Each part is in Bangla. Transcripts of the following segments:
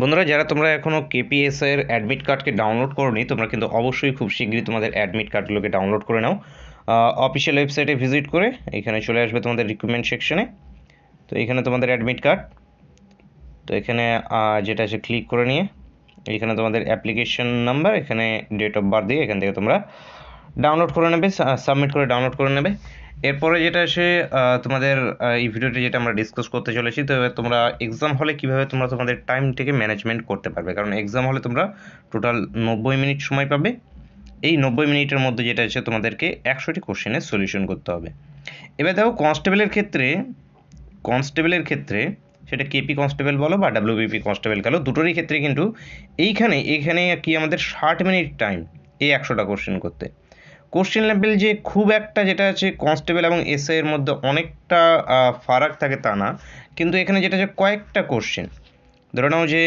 বন্ধুরা, যারা তোমরা এখনও কেপিএস এর অ্যাডমিট কার্ডকে ডাউনলোড করোনি, তোমরা কিন্তু অবশ্যই খুব শীঘ্রই তোমাদের অ্যাডমিট কার্ডগুলোকে ডাউনলোড করে নাও। অফিসিয়াল ওয়েবসাইটে ভিজিট করে এখানে চলে আসবে তোমাদের রিক্রুটমেন্ট সেকশনে। তো এখানে তোমাদের অ্যাডমিট কার্ড, তো এখানে যেটা আছে ক্লিক করে নিয়ে এখানে তোমাদের অ্যাপ্লিকেশন নাম্বার, এখানে ডেট অফ বার্থ দিয়ে এখান থেকে তোমরা ডাউনলোড করে নেবে, সাবমিট করে ডাউনলোড করে নেবে। এরপরে যেটা আসে তোমাদের এই ভিডিওতে যেটা আমরা ডিসকাস করতে চলেছি, তো তোমরা এক্সাম হলে কীভাবে তোমরা তোমাদের টাইমটাকে ম্যানেজমেন্ট করতে পারবে, কারণ এক্সাম হলে তোমরা টোটাল 90 মিনিট সময় পাবে। এই 90 মিনিটের মধ্যে যেটা আছে তোমাদেরকে 100টি কোশ্চেনের সলিউশন করতে হবে। এবার দেখো, কনস্টেবলের ক্ষেত্রে সেটা কেপি কনস্টেবল বলো বা ডাব্লিউবিপি কনস্টেবল বলো, দুটোরই ক্ষেত্রে কিন্তু এইখানে কি আমাদের 60 মিনিট টাইম এই 100টা কোশ্চেন করতে। কোশ্চেন লেভেল যে খুব একটা যেটা আছে কনস্টেবল এবং এসআই এর মধ্যে অনেকটা ফারাক থাকে তা না, কিন্তু এখানে যেটা আছে কয়েকটা কোশ্চেন ধরে নাও যে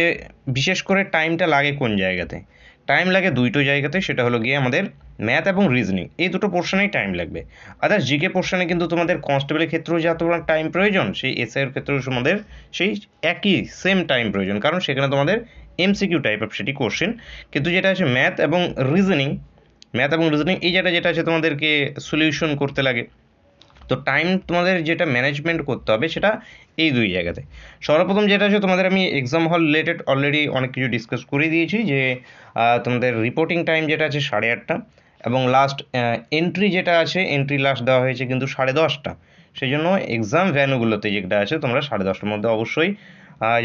বিশেষ করে টাইমটা লাগে কোন জায়গাতে, টাইম লাগে দুটো জায়গাতে, সেটা হলো গিয়ে আমাদের ম্যাথ এবং রিজনিং, এই দুটো পোর্শনেই টাইম লাগবে। আদার্স জিকে পোর্শনে কিন্তু তোমাদের কনস্টেবলের ক্ষেত্রেও যা তোমার টাইম প্রয়োজন, সেই এসআইয়ের ক্ষেত্রেও তোমাদের সেই একই সেম টাইম প্রয়োজন, কারণ সেখানে তোমাদের এমসিকিউ টাইপ অফ সেটি কোশ্চেন। কিন্তু যেটা আছে ম্যাথ এবং রিজনিং এই যেটা আছে তোমাদেরকে সলিউশন করতে লাগে। তো টাইম তোমাদের যেটা ম্যানেজমেন্ট করতে হবে সেটা এই দুই জায়গাতে। সর্বপ্রথম যেটা আছে তোমাদের আমি এক্সাম হল রিলেটেড অলরেডি অনেক কিছু ডিসকাস করে দিয়েছি, যে তোমাদের রিপোর্টিং টাইম যেটা আছে 8:30, এবং লাস্ট এন্ট্রি যেটা আছে এন্ট্রি লাস্ট দেওয়া হয়েছে কিন্তু 10:30। সেই জন্য এক্সাম ভ্যানুগুলোতে যেটা আছে তোমরা 10:30টার মধ্যে অবশ্যই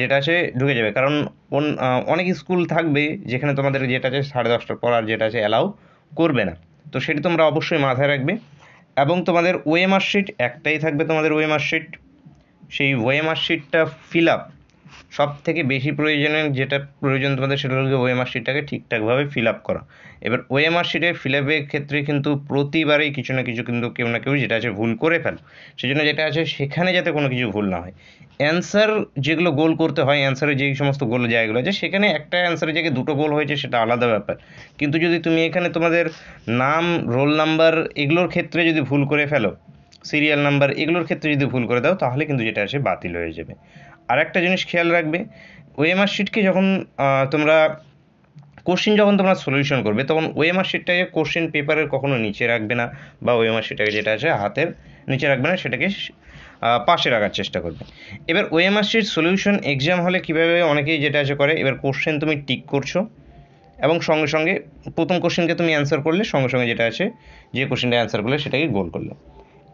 যেটা আছে ঢুকে যাবে, কারণ অনেক স্কুল থাকবে যেখানে তোমাদের যেটা আছে 10:30টার পর আর যেটা আছে অ্যালাউ করবে না। তো সেটি তোমরা অবশ্যই মাথায় রাখবে। এবং তোমাদের ওএমআর শিট একটাই থাকবে, তোমাদের ওএমআর শিট, সেই ওএমআর শিটটা ফিল আপ সব থেকে বেশি যেটা প্রয়োজন তোমাদের সেটা হলো ওএমআর শিটটাকে ঠিকঠাকভাবে ফিল আপ করা। এবার ওএমআর শিটের ফিল আপের ক্ষেত্রে কিন্তু প্রতিবারেই কিছু না কিছু কিন্তু কেউ না কেউ যেটা আছে ভুল করে ফেলে, সেই জন্য যেটা আছে সেখানে যাতে কোনো কিছু ভুল না হয়। অ্যান্সার যেগুলো গোল করতে হয়, অ্যান্সারে যেই সমস্ত গোল জায়গাগুলো আছে সেখানে একটা অ্যান্সারের জায়গায় দুটো গোল হয়েছে সেটা আলাদা ব্যাপার, কিন্তু যদি তুমি এখানে তোমাদের নাম, রোল নাম্বার এগুলোর ক্ষেত্রে যদি ভুল করে ফেলো, সিরিয়াল নাম্বার এগুলোর ক্ষেত্রে যদি ভুল করে দাও, তাহলে কিন্তু যেটা আছে বাতিল হয়ে যাবে। আর একটা জিনিস খেয়াল রাখবে, ওএমআর শিটকে যখন তোমরা যখন তোমরা সলিউশন করবে, তখন ওএমআর শিটটাকে কোশ্চেন পেপারের কখনো নিচে রাখবে না, বা ওএমআর শিটটাকে যেটা আছে হাতের নিচে রাখবে না, সেটাকে পাশে রাখার চেষ্টা করবে। এবার ওএমআর শিট সলিউশন এক্সাম হলে কীভাবে অনেকেই যেটা আছে করে, এবার কোশ্চেন তুমি টিক করছো এবং সঙ্গে সঙ্গে প্রথম কোশ্চেনকে তুমি অ্যান্সার করলে সঙ্গে সঙ্গে যেটা আছে যে কোশ্চেনটা অ্যান্সার করলে সেটাকে গোল করলে,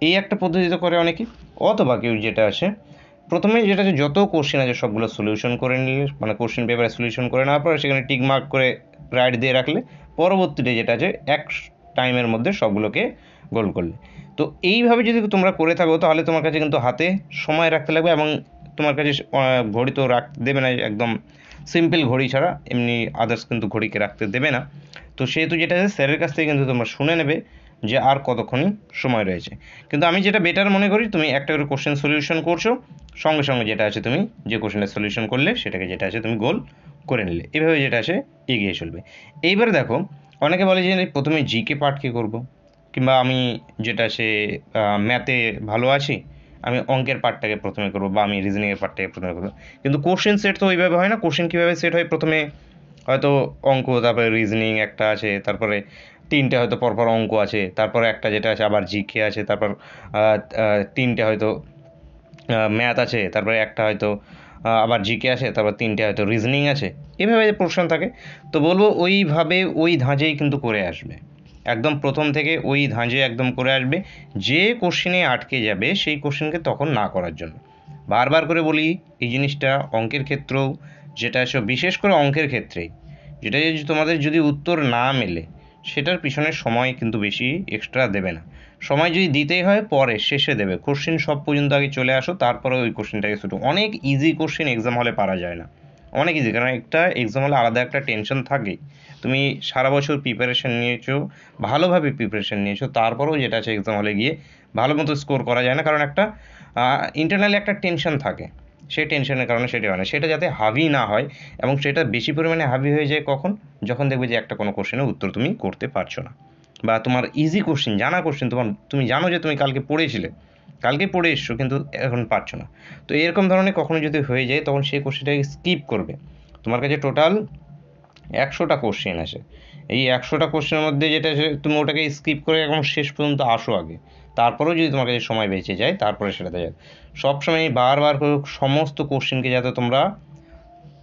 এই একটা পদ্ধতিতে করে অনেকে। অথবা কেউ যেটা আছে প্রথমে যেটা আছে যত কোশ্চেন আছে সবগুলো সলিউশন করে নিলে, মানে কোশ্চেন পেপারে সলিউশন করে নেওয়ার পরে সেখানে টিক মার্ক করে রাইট দিয়ে রাখলে, পরবর্তীতে যেটা আছে এক টাইমের মধ্যে সবগুলোকে গোল করলে। তো এইভাবে যদি তোমরা করে থাকো তাহলে তোমার কাছে কিন্তু হাতে সময় রাখতে লাগবে, এবং তোমার কাছে ঘড়ি তো রাখতে দেবে না, একদম সিম্পল ঘড়ি ছাড়া এমনি আদার্স কিন্তু ঘড়িকে রাখতে দেবে না। তো সেহেতু যেটা আছে স্যারের কাছ থেকে কিন্তু তোমরা শুনে নেবে যে আর কতক্ষণই সময় রয়েছে। কিন্তু আমি যেটা বেটার মনে করি, তুমি একটা করে কোশ্চেন সলিউশন করছো, সঙ্গে সঙ্গে যেটা আছে তুমি যে কোশ্চেনটা সলিউশন করলে সেটাকে যেটা আছে তুমি গোল করে নিলে, এভাবে যেটা আছে এগিয়ে চলবে। এইবার দেখো, অনেকে বলে যে প্রথমে জিকে পার্টকে করব, কিংবা আমি যেটা আছে ম্যাথে ভালো আছি, আমি অঙ্কের পার্টটাকে প্রথমে করবো, বা আমি রিজনিংয়ের পার্টটাকে প্রথমে করবো। কিন্তু কোশ্চেন সেট তো ওইভাবে হয় না। কোশ্চেন কীভাবে সেট হয়, প্রথমে হয়তো অঙ্ক, তারপরে রিজনিং একটা আছে, তারপরে তিনটে হয়তো পরপর অঙ্ক আছে, তারপরে একটা যেটা আছে আবার জিকে আছে, তারপর তিনটে হয়তো ম্যাথ আছে, তারপরে একটা হয়তো আবার জিকে আছে, তারপর তিনটে হয়তো রিজনিং আছে, এভাবে প্রশ্ন থাকে। তো বলবো ওইভাবে ওই ধাঁচেই কিন্তু করে আসবে, একদম প্রথম থেকে ওই ধাঁচে একদম করে আসবে। যে কোশ্চেনে আটকে যাবে সেই কোশ্চেনকে তখন না করার জন্য। বারবার করে বলি এই জিনিসটা অঙ্কের ক্ষেত্রেও, যেটা বিশেষ করে অঙ্কের ক্ষেত্রেই, যেটা যদি তোমাদের যদি উত্তর না মেলে সেটার পিছনে সময় কিন্তু বেশি এক্সট্রা দেবে না। সময় যদি দিতেই হয় পরে শেষে দেবে, কোশ্চেন সব পর্যন্ত আগে চলে আসো, তারপরে ওই কোশ্চেনটাকে শুরু। অনেক ইজি কোশ্চেন এক্সাম হলে পারা যায় না, অনেক ইজি, কারণ একটা এক্সাম হলে আলাদা একটা টেনশন থাকে। তুমি সারা বছর প্রিপারেশান নিয়েছো, ভালোভাবে প্রিপারেশান নিয়েছো, তারপরেও যেটা আছে এক্সাম হলে গিয়ে ভালো মতো স্কোর করা যায় না, কারণ একটা ইন্টারনালি একটা টেনশন থাকে, সেই টেনশনের কারণে সেটা হয় না। সেটা যাতে হাবি না হয়, এবং সেটা বেশি পরিমাণে হাবি হয়ে যায় কখন, যখন দেখবে যে একটা কোনো কোশ্চেনের উত্তর তুমি করতে পারছো না, বা তোমার ইজি কোশ্চেন, জানা কোশ্চেন, তুমি জানো যে তুমি কালকে পড়ে এসছো কিন্তু এখন পারছো না। তো এরকম ধরনের কখনো যদি হয়ে যায় তখন সেই কোশ্চেনটাকে স্কিপ করবে। তোমার কাছে টোটাল 100টা কোশ্চেন আছে। এই 100টা কোশ্চেনের মধ্যে যেটা তুমি ওটাকে স্কিপ করে এখন শেষ পর্যন্ত আসো আগে, তারপরেও যদি তোমার কাছে সময় বেঁচে যায় তারপরে সেটাতে যাবে। সবসময় বারবার করে সমস্ত কোশ্চেনকে যাতে তোমরা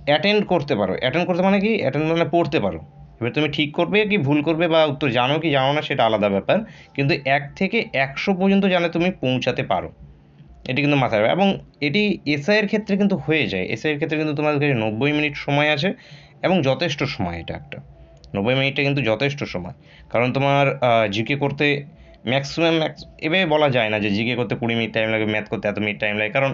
অ্যাটেন্ড করতে পারো। অ্যাটেন্ড করতে মানে কি, অ্যাটেন্ড মানে পড়তে পারো। এবার তুমি ঠিক করবে কি ভুল করবে বা উত্তর জানো কি জানো না সেটা আলাদা ব্যাপার, কিন্তু 1 থেকে 100 পর্যন্ত জানে তুমি পৌঁছাতে পারো, এটি কিন্তু মাথায় রাখবে। এবং এটি এসআইয়ের ক্ষেত্রে কিন্তু হয়ে যায়। এসআইয়ের ক্ষেত্রে কিন্তু তোমাদের কাছে 90 মিনিট সময় আছে এবং যথেষ্ট সময়। এটা একটা 90 মিনিটটা কিন্তু যথেষ্ট সময়, কারণ তোমার জিকে করতে ম্যাক্সিমাম এভাবে বলা যায় না যে জিকে করতে 20 মিনিট টাইম লাগে, ম্যাথ করতে এত মিনিট টাইম লাগে, কারণ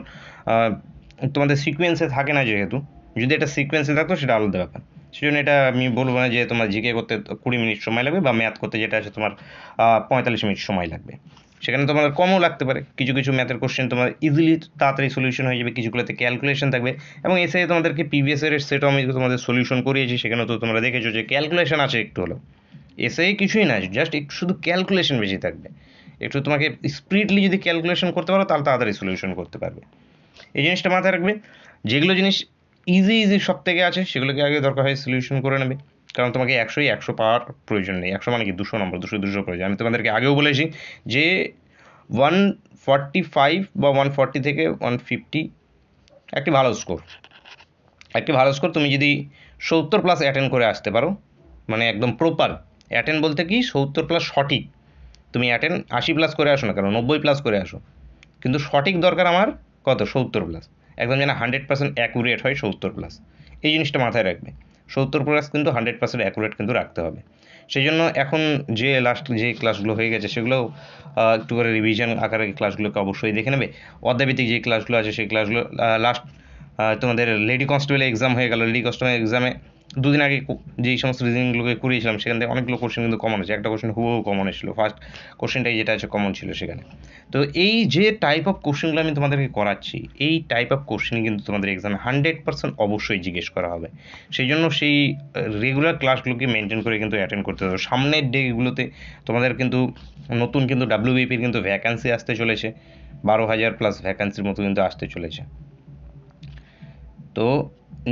তোমাদের সিকোয়েন্সে থাকে না যেহেতু। যদি এটা সিকোয়েন্সে থাকতো সেটা আলাদা ব্যাপার। সেজন্য এটা আমি বলবো না যে তোমার জিকে করতে 20 মিনিট সময় লাগবে বা ম্যাথ করতে যেটা আছে তোমার 45 মিনিট সময় লাগবে। সেখানে তোমার কমও লাগতে পারে। কিছু কিছু ম্যাথের কোশ্চেন তোমার ইজিলি তাড়াতাড়ি সলিউশন হয়ে যাবে, কিছুগুলোতে ক্যালকুলেশন থাকবে। এবং এসে তোমাদেরকে প্রিভিয়াস ইয়ারের সেটাও আমি তোমাদের সলিউশন করিয়েছি, সেখানেও তো তোমরা দেখেছো যে ক্যালকুলেশন আছে একটু হলো। এসে কিছুই না, জাস্ট একটু শুধু ক্যালকুলেশন বেশি থাকবে। একটু তোমাকে স্পিডলি যদি ক্যালকুলেশন করতে পারো তাহলে তাড়াতাড়ি সলিউশন করতে পারবে। এই জিনিসটা মাথায় রাখবে। যেগুলো জিনিস ইজি সব থেকে আছে সেগুলোকে আগে দরকার হয় সলিউশন করে নেবে, কারণ তোমাকে 100 পাওয়ার প্রয়োজন নেই। 100 মানে কি 200 নম্বর, 200 প্রয়োজন। আমি তোমাদেরকে আগেও বলেছি যে 145 বা 140 থেকে 150 একটি ভালো স্কোর। তুমি যদি 70+ অ্যাটেন্ড করে আসতে পারো, মানে একদম প্রপার অ্যাটেন্ড বলতে কি 70+ সঠিক। তুমি অ্যাটেন্ড 80+ করে আসো না, কারণ 90+ করে আসো, কিন্তু সঠিক দরকার আমার কত 70+। একদম যেন 100% অ্যাকুরেট হয় 70+। এই জিনিসটা মাথায় রাখবে। 70+ কিন্তু 100% অ্যাকুরেট কিন্তু রাখতে হবে। সেই জন্য এখন যে লাস্ট যে ক্লাসগুলো হয়ে গেছে সেগুলো একটু করে রিভিশন আকারে ক্লাসগুলোকে অবশ্যই দেখে নেবে। অধ্যায়ভিত্তিক যে ক্লাসগুলো আছে সেই ক্লাসগুলো লাস্ট তোমাদের লেডি কনস্টেবল এক্সাম হয়ে গেল। লেডি কনস্টেবল এক্সামে দুদিন আগে যেই সমস্ত রিজনিংগুলোকে করিয়েছিলাম সেখান থেকে অনেকগুলো কোশ্চেন কিন্তু কমন আছে। একটা কোশ্চেন হুবহু কমন এসেছিলো, ফার্স্ট কোশ্চেনটাই যেটা আছে কমন ছিল সেখানে। তো এই যে টাইপ অফ কোশ্চেনগুলো আমি তোমাদেরকে করাচ্ছি, এই টাইপ অফ কোশ্চেন কিন্তু তোমাদের এক্সামে 100% অবশ্যই জিজ্ঞেস করা হবে। সেই জন্য সেই রেগুলার ক্লাসগুলোকে মেনটেন করে কিন্তু অ্যাটেন্ড করতে হবে। সামনের ডেগুলোতে তোমাদের কিন্তু নতুন কিন্তু ডাব্লিউবিপির কিন্তু ভ্যাকান্সি আসতে চলেছে, 12,000+ ভ্যাকান্সির মতো কিন্তু আসতে চলেছে। তো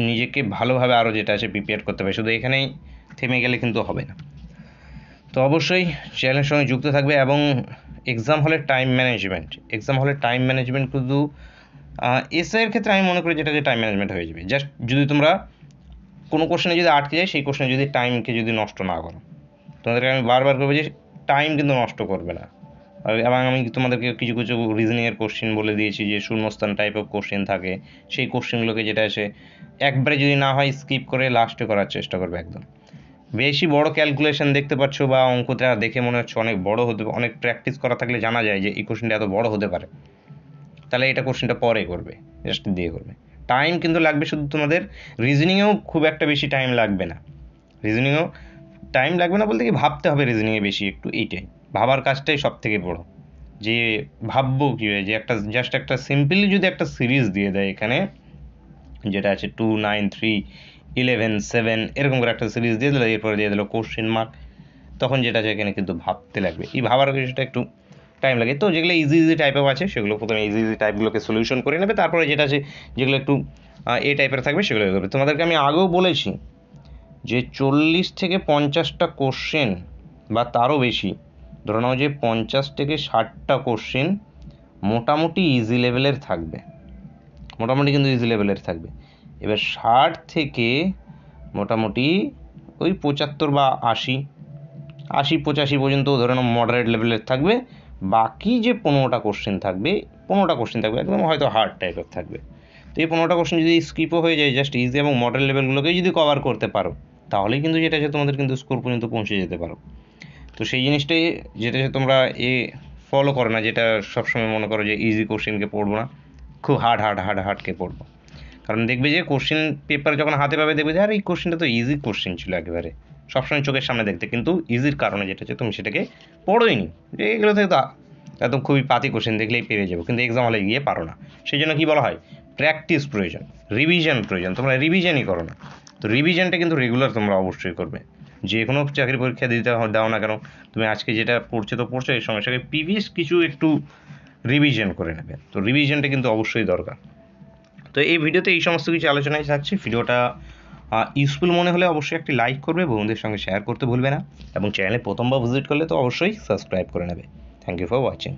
নিজেকে ভালোভাবে আরও যেটা আছে প্রিপেয়ার করতে হবে, শুধু এখানেই থেমে গেলে কিন্তু হবে না। তো অবশ্যই চ্যানেলের সঙ্গে যুক্ত থাকবে। এবং এক্সাম হলের টাইম ম্যানেজমেন্ট কিন্তু এসআইয়ের ক্ষেত্রে আমি মনে করি যেটা যে টাইম ম্যানেজমেন্ট হয়ে যাবে। জাস্ট যদি তোমরা কোনো কোশ্চেনে যদি আটকে যায় সেই কোশ্চেনে যদি টাইমকে যদি নষ্ট না করো, তোমাদেরকে আমি বারবার করবো যে টাইম কিন্তু নষ্ট করবে না। এবং আমি তোমাদেরকে কিছু কিছু রিজনিংয়ের কোশ্চেন বলে দিয়েছি যে শূন্যস্থান টাইপ অফ কোশ্চেন থাকে, সেই কোশ্চেনগুলোকে যেটা আছে একবারে যদি না হয় স্কিপ করে লাস্টে করার চেষ্টা করবে। একদম বেশি বড় ক্যালকুলেশন দেখতে পাচ্ছ বা অঙ্কটা দেখে মনে হচ্ছে অনেক বড় হতে, অনেক প্র্যাকটিস করা থাকলে জানা যায় যে এই কোশ্চেনটা এত বড় হতে পারে, তাহলে এটা কোশ্চেনটা পরে করবে, জাস্ট দিয়ে করবে। টাইম কিন্তু লাগবে শুধু তোমাদের রিজনিংয়েও খুব একটা বেশি টাইম লাগবে না। রিজনিংয়েও টাইম লাগবে না বলতে কি ভাবতে হবে রিজনিংয়ে বেশি একটু, এইটাই ভাবার কাজটাই সব থেকে বড়। যে ভাববো কী হয়, যে একটা জাস্ট একটা সিম্পলি যদি একটা সিরিজ দিয়ে দেয় এখানে যেটা আছে 2, 9, 3, 11, 7 এরকম করে একটা সিরিজ দিয়ে দিল, এরপরে দিয়ে দিল কোশ্চেন মার্ক, তখন যেটা আছে এখানে কিন্তু ভাবতে লাগবে। এই ভাবার কিছুটা একটু টাইম লাগে। তো যেগুলো ইজি টাইপের আছে সেগুলো প্রথমে ইজি টাইপগুলোকে সলিউশন করে নেবে, তারপরে যেটা আছে যেগুলো একটু এই টাইপের থাকবে সেগুলো করবে। তোমাদেরকে আমি আগেও বলেছি যে 40 থেকে 50টা কোশ্চেন বা তারও বেশি, ধরে নাও যে 50 থেকে 60টা কোশ্চেন মোটামুটি ইজি লেভেলের থাকবে, মোটামুটি কিন্তু ইজি লেভেলের থাকবে। এবার 60 থেকে মোটামুটি ওই 75 বা 80-85 পর্যন্ত ধরে নাও মডারেট লেভেলের থাকবে। বাকি যে 15টা কোশ্চেন থাকবে একদম হয়তো হার্ড টাইপের থাকবে। তো এই 15টা কোশ্চেন যদি স্কিপও হয়ে যায়, জাস্ট ইজি এবং মডারেট লেভেলগুলোকেই যদি কভার করতে পারো, তাহলেই কিন্তু যেটা আছে তোমাদের কিন্তু স্কোর পর্যন্ত পৌঁছে যেতে পারো। তো সেই জিনিসটাই যেটা আছে তোমরা ফলো করো না, যেটা সবসময় মনে করো যে ইজি কোশ্চেনকে পড়বো না, খুব হার্ডকে পড়বো। কারণ দেখবে যে কোশ্চেন পেপার যখন হাতে পাবে দেখবে যে আর এই কোশ্চেনটা তো ইজি কোশ্চেন ছিল একেবারে, সবসময় চোখের সামনে দেখতে, কিন্তু ইজির কারণে যেটা হচ্ছে তুমি সেটাকে পড়োই নি, যে এগুলো থেকে তো একদম খুবই পাতি কোশ্চেন দেখলেই পেরে যাবো, কিন্তু এক্সাম হলে গিয়ে পারো না। সেই জন্য কী বলা হয়, প্র্যাকটিস প্রয়োজন, রিভিশন প্রয়োজন। তোমরা রিভিশনই করো না। তো রিভিশনটা কিন্তু রেগুলার তোমরা অবশ্যই করবে। যে কোনো চাকরি পরীক্ষা দিতে দাও না কেন, তুমি আজকে যেটা পড়ছো তো পড়ছো, এর সঙ্গে সঙ্গে প্রিভিয়াস কিছু একটু রিভিশন করে নেবে। তো রিভিশনটা কিন্তু অবশ্যই দরকার। তো এই ভিডিওতে এই সমস্ত কিছু আলোচনায় থাকছে। ভিডিওটা ইউজফুল মনে হলে অবশ্যই একটি লাইক করবে, বন্ধুদের সঙ্গে শেয়ার করতে ভুলবে না, এবং চ্যানেলে প্রথমবার ভিজিট করলে তো অবশ্যই সাবস্ক্রাইব করে নেবে। Thank you for watching.